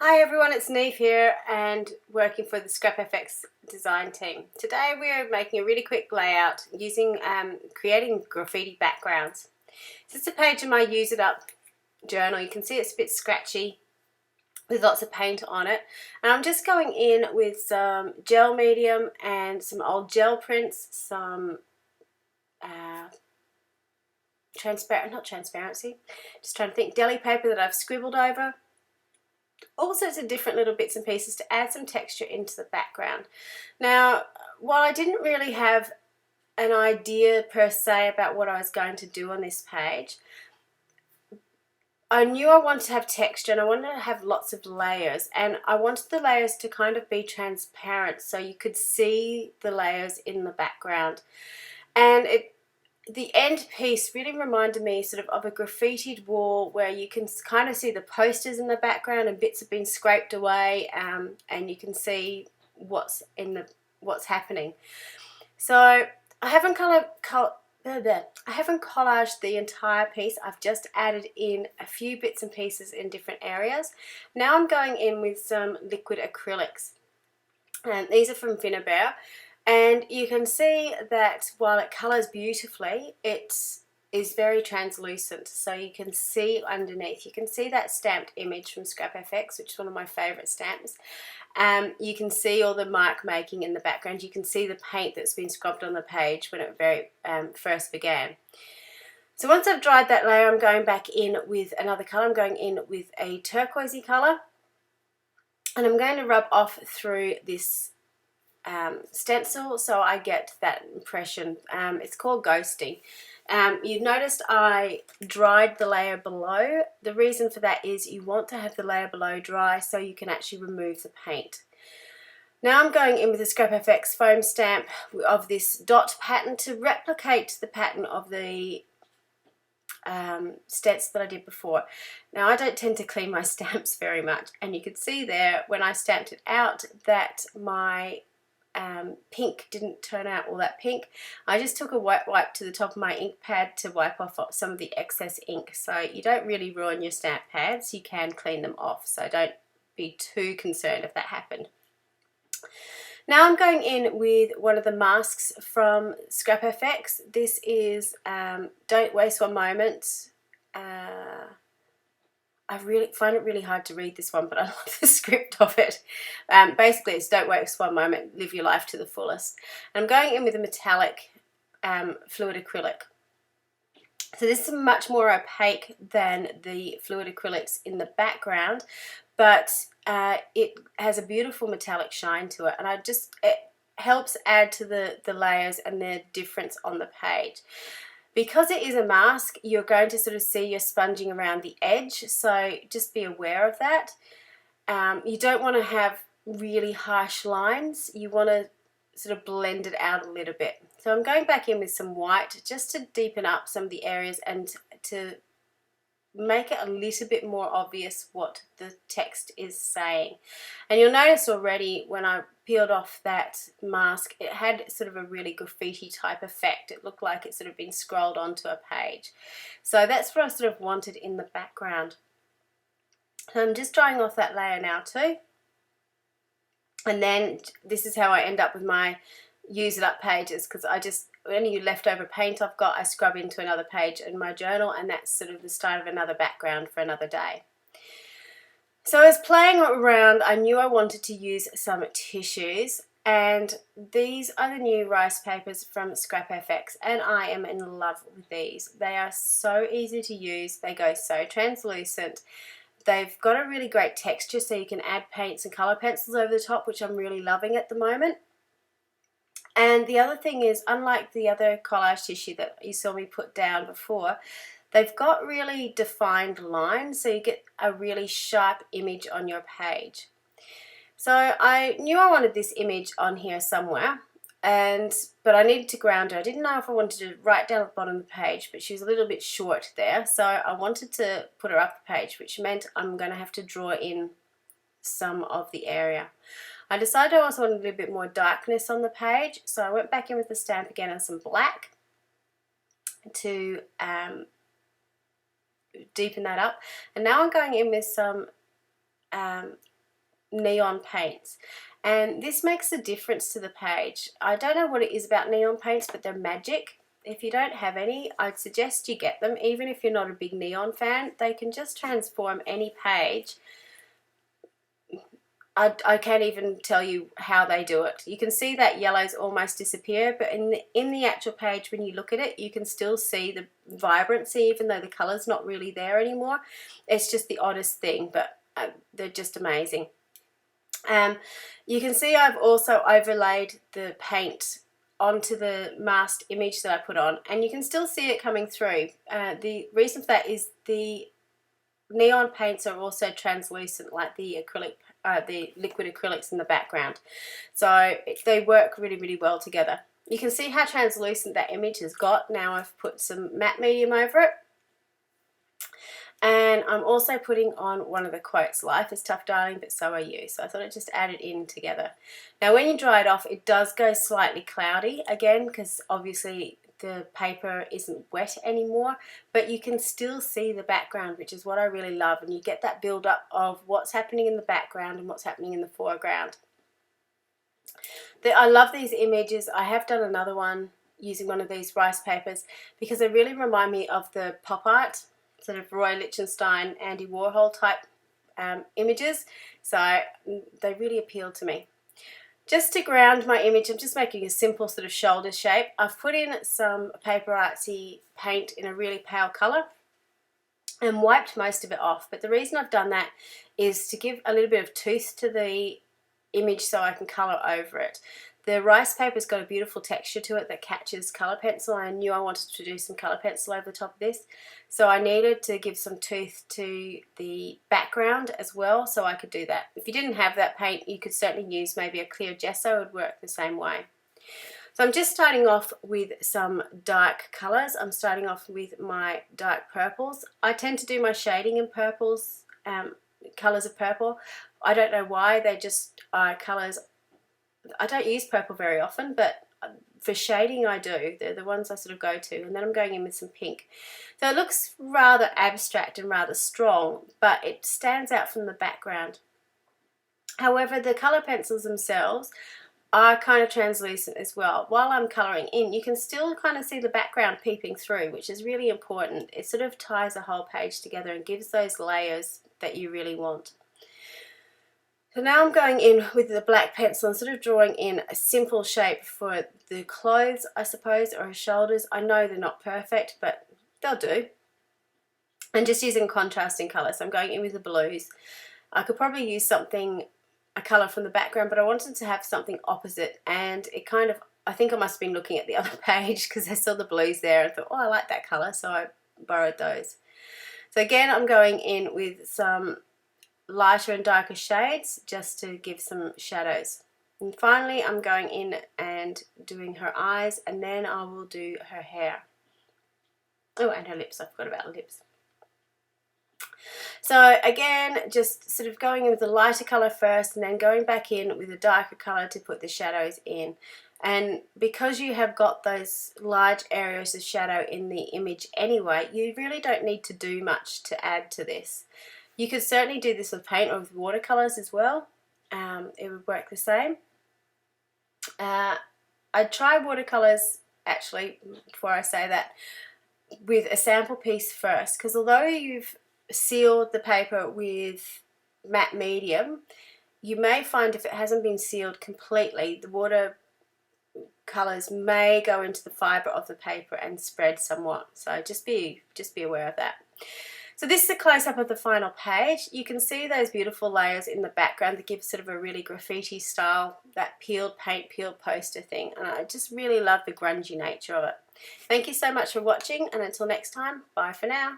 Hi everyone, it's Neve here and working for the ScrapFX design team. Today we're making a really quick layout using creating graffiti backgrounds. This is a page in my Use It Up journal. You can see it's a bit scratchy with lots of paint on it, and I'm just going in with some gel medium and some old gel prints, some just trying to think, deli paper that I've scribbled over. All sorts of different little bits and pieces to add some texture into the background. Now, while I didn't really have an idea per se about what I was going to do on this page, I knew I wanted to have texture and I wanted to have lots of layers, and I wanted the layers to kind of be transparent so you could see the layers in the background. And the end piece really reminded me sort of a graffitied wall where you can kind of see the posters in the background and bits have been scraped away, and you can see what's happening. So I haven't collaged the entire piece. I've just added in a few bits and pieces in different areas. Now I'm going in with some liquid acrylics, and these are from Bear. And you can see that while it colours beautifully, it is very translucent, so you can see underneath. You can see that stamped image from ScrapFX, which is one of my favourite stamps. You can see all the mark making in the background. You can see the paint that's been scrubbed on the page when it first began. So once I've dried that layer, I'm going back in with another colour. I'm going in with a turquoisey colour, and I'm going to rub off through this stencil so I get that impression. It's called ghosting. You've noticed I dried the layer below. The reason for that is you want to have the layer below dry so you can actually remove the paint. Now I'm going in with a ScrapFX foam stamp of this dot pattern to replicate the pattern of the stencil that I did before. Now I don't tend to clean my stamps very much, and you could see there when I stamped it out that my pink didn't turn out all that pink. I just took a white wipe to the top of my ink pad to wipe off some of the excess ink. So you don't really ruin your stamp pads, you can clean them off, so don't be too concerned if that happened. Now I'm going in with one of the masks from ScrapFX. This is Don't Waste One Moment. I really find it really hard to read this one, but I love the script of it. Basically, it's don't waste one moment, live your life to the fullest. And I'm going in with a metallic fluid acrylic. So this is much more opaque than the fluid acrylics in the background, but it has a beautiful metallic shine to it, and it helps add to the layers and their difference on the page. Because it is a mask, you're going to sort of see you're sponging around the edge, so just be aware of that. You don't want to have really harsh lines. You want to sort of blend it out a little bit. So I'm going back in with some white just to deepen up some of the areas and to make it a little bit more obvious what the text is saying. And you'll notice already when I peeled off that mask, it had sort of a really graffiti type effect. It looked like it sort of been scrolled onto a page. So that's what I sort of wanted in the background. So I'm just drying off that layer now too. And then this is how I end up with my Use It Up pages, because any leftover paint I've got, I scrub into another page in my journal, and that's sort of the start of another background for another day. So as playing around, I knew I wanted to use some tissues, and these are the new rice papers from ScrapFX, and I am in love with these. They are so easy to use, they go so translucent. They've got a really great texture, so you can add paints and colour pencils over the top, which I'm really loving at the moment. And the other thing is, unlike the other collage tissue that you saw me put down before, they've got really defined lines, so you get a really sharp image on your page. So I knew I wanted this image on here somewhere, but I needed to ground her. I didn't know if I wanted to write down at the bottom of the page, but she was a little bit short there, so I wanted to put her up the page, which meant I'm going to have to draw in some of the area. I decided I also wanted a little bit more darkness on the page, so I went back in with the stamp again and some black to deepen that up. And now I'm going in with some neon paints, and this makes a difference to the page. I don't know what it is about neon paints, but they're magic. If you don't have any, I'd suggest you get them. Even if you're not a big neon fan, they can just transform any page. I can't even tell you how they do it. You can see that yellows almost disappear, but in the actual page, when you look at it, you can still see the vibrancy, even though the colour's not really there anymore. It's just the oddest thing, but they're just amazing. You can see I've also overlaid the paint onto the masked image that I put on, and you can still see it coming through. The reason for that is the neon paints are also translucent, like the liquid acrylics in the background, so they work really, really well together. You can see how translucent that image has got. Now I've put some matte medium over it, and I'm also putting on one of the quotes, "Life is tough, darling, but so are you." So I thought I'd just add it in together. Now when you dry it off, it does go slightly cloudy again, because obviously the paper isn't wet anymore, but you can still see the background, which is what I really love, and you get that build up of what's happening in the background and what's happening in the foreground. I love these images. I have done another one using one of these rice papers because they really remind me of the pop art, sort of Roy Lichtenstein, Andy Warhol type images, so they really appeal to me. Just to ground my image, I'm just making a simple sort of shoulder shape. I've put in some Paper Artsy paint in a really pale colour and wiped most of it off, but the reason I've done that is to give a little bit of tooth to the image so I can colour over it. The rice paper's got a beautiful texture to it that catches colour pencil. I knew I wanted to do some colour pencil over the top of this, so I needed to give some tooth to the background as well, so I could do that. If you didn't have that paint, you could certainly use maybe a clear gesso. It would work the same way. So I'm just starting off with some dark colours. I'm starting off with my dark purples. I tend to do my shading in purples, colours of purple. I don't know why, they just are colours. I don't use purple very often, but for shading I do. They're the ones I sort of go to, and then I'm going in with some pink. So it looks rather abstract and rather strong, but it stands out from the background. However, the colour pencils themselves are kind of translucent as well. While I'm colouring in, you can still kind of see the background peeping through, which is really important. It sort of ties the whole page together and gives those layers that you really want. So now I'm going in with the black pencil and sort of drawing in a simple shape for the clothes, I suppose, or her shoulders. I know they're not perfect, but they'll do. And just using contrasting colours. So I'm going in with the blues. I could probably use something, a colour from the background, but I wanted to have something opposite, and it kind of, I think I must have been looking at the other page because I saw the blues there and thought, oh, I like that colour, so I borrowed those. So again, I'm going in with some lighter and darker shades just to give some shadows. And finally, I'm going in and doing her eyes, and then I will do her hair. Oh, and her lips. I forgot about her lips. So again, just sort of going in with the lighter colour first and then going back in with a darker colour to put the shadows in. And because you have got those large areas of shadow in the image anyway, you really don't need to do much to add to this. You could certainly do this with paint or with watercolours as well. It would work the same. I'd try watercolours, actually, before I say that, with a sample piece first, because although you've sealed the paper with matte medium, you may find if it hasn't been sealed completely, the water colours may go into the fibre of the paper and spread somewhat. So just be aware of that. So this is a close-up of the final page. You can see those beautiful layers in the background that give sort of a really graffiti style, that peeled paint, peeled poster thing. And I just really love the grungy nature of it. Thank you so much for watching, and until next time, bye for now.